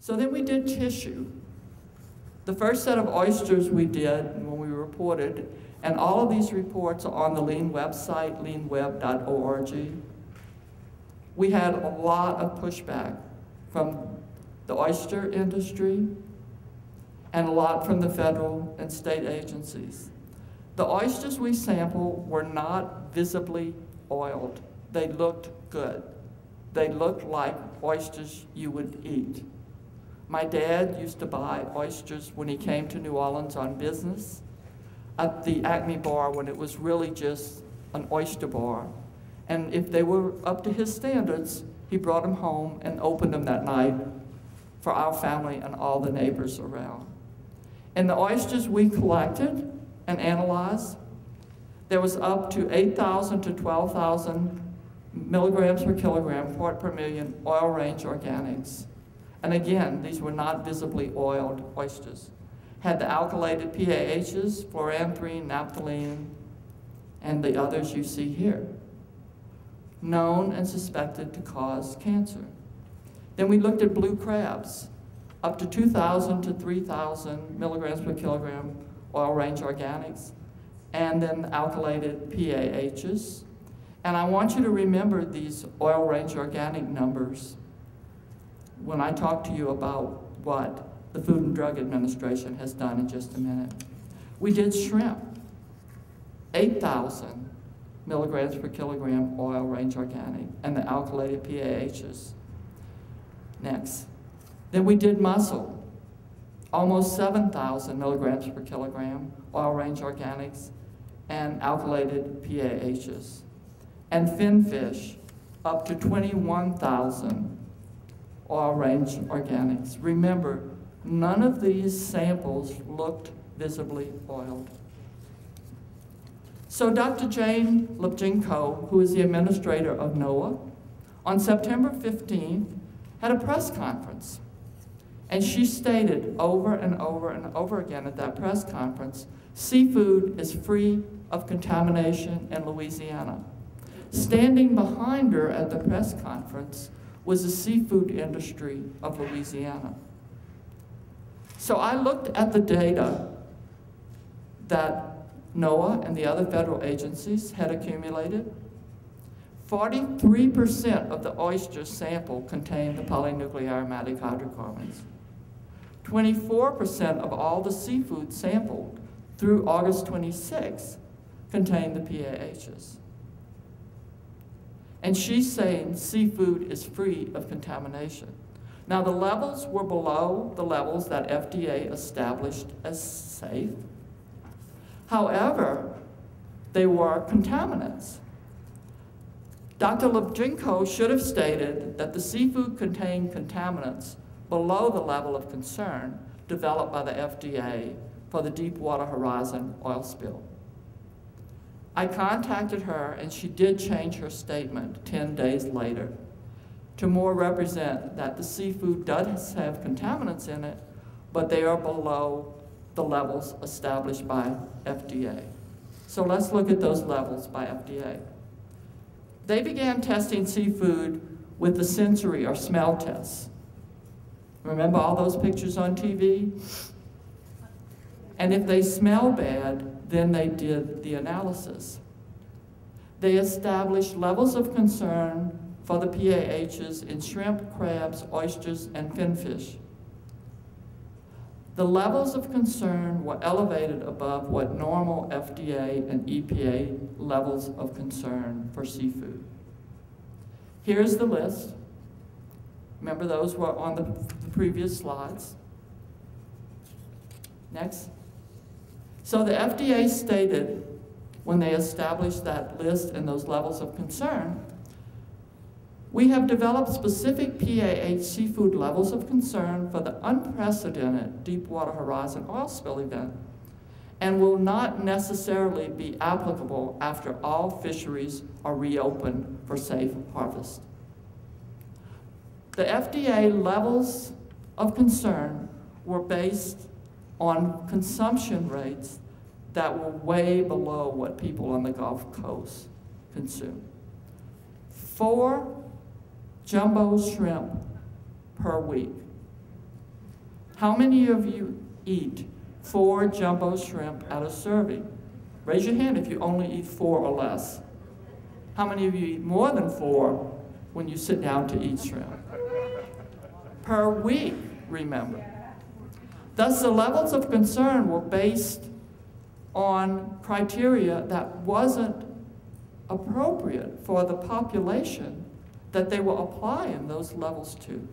So then we did tissue. The first set of oysters we did when we reported, and all of these reports are on the Lean website, leanweb.org. We had a lot of pushback from the oyster industry and a lot from the federal and state agencies. The oysters we sampled were not visibly oiled. They looked good. They looked like oysters you would eat. My dad used to buy oysters when he came to New Orleans on business at the Acme bar when it was really just an oyster bar. And if they were up to his standards, he brought them home and opened them that night for our family and all the neighbors around. And the oysters we collected and analyzed, there was up to 8,000 to 12,000 milligrams per kilogram, part per million, oil range organics. And again, these were not visibly oiled oysters. Had the alkylated PAHs, fluoranthrene, naphthalene, and the others you see here. Known and suspected to cause cancer. Then we looked at blue crabs, up to 2,000 to 3,000 milligrams per kilogram oil range organics, and then alkylated PAHs. And I want you to remember these oil range organic numbers when I talk to you about what the Food and Drug Administration has done in just a minute. We did shrimp, 8,000 milligrams per kilogram oil range organic, and the alkylated PAHs. Next. Then we did mussel, almost 7,000 milligrams per kilogram oil range organics, and alkylated PAHs. And finfish, up to 21,000 oil range organics. Remember, none of these samples looked visibly oiled. So Dr. Jane Lubchenco, who is the administrator of NOAA, on September 15th had a press conference. And she stated over and over and over again at that press conference, seafood is free of contamination in Louisiana. Standing behind her at the press conference was the seafood industry of Louisiana. So I looked at the data that NOAA and the other federal agencies had accumulated. 43% of the oyster sample contained the polynuclear aromatic hydrocarbons. 24% of all the seafood sampled through August 26 contained the PAHs. And she's saying seafood is free of contamination. Now the levels were below the levels that FDA established as safe. However, they were contaminants. Dr. Lubchenco should have stated that the seafood contained contaminants below the level of concern developed by the FDA for the Deepwater Horizon oil spill. I contacted her, and she did change her statement 10 days later to more represent that the seafood does have contaminants in it, but they are below the levels established by FDA. So let's look at those levels by FDA. They began testing seafood with the sensory or smell tests. Remember all those pictures on TV? And if they smell bad, then they did the analysis. They established levels of concern for the PAHs in shrimp, crabs, oysters, and finfish. The levels of concern were elevated above what normal FDA and EPA levels of concern for seafood. Here's the list. Remember, those were on the previous slides. Next. So the FDA stated when they established that list and those levels of concern, we have developed specific PAH seafood levels of concern for the unprecedented Deepwater Horizon oil spill event and will not necessarily be applicable after all fisheries are reopened for safe harvest. The FDA levels of concern were based on consumption rates that were way below what people on the Gulf Coast consume. 4 jumbo shrimp per week How many of you eat 4 jumbo shrimp at a serving? Raise your hand if you only eat 4 or less. How many of you eat more than 4 when you sit down to eat shrimp? Per week, remember. Thus, the levels of concern were based on criteria that wasn't appropriate for the population that they were applying those levels to.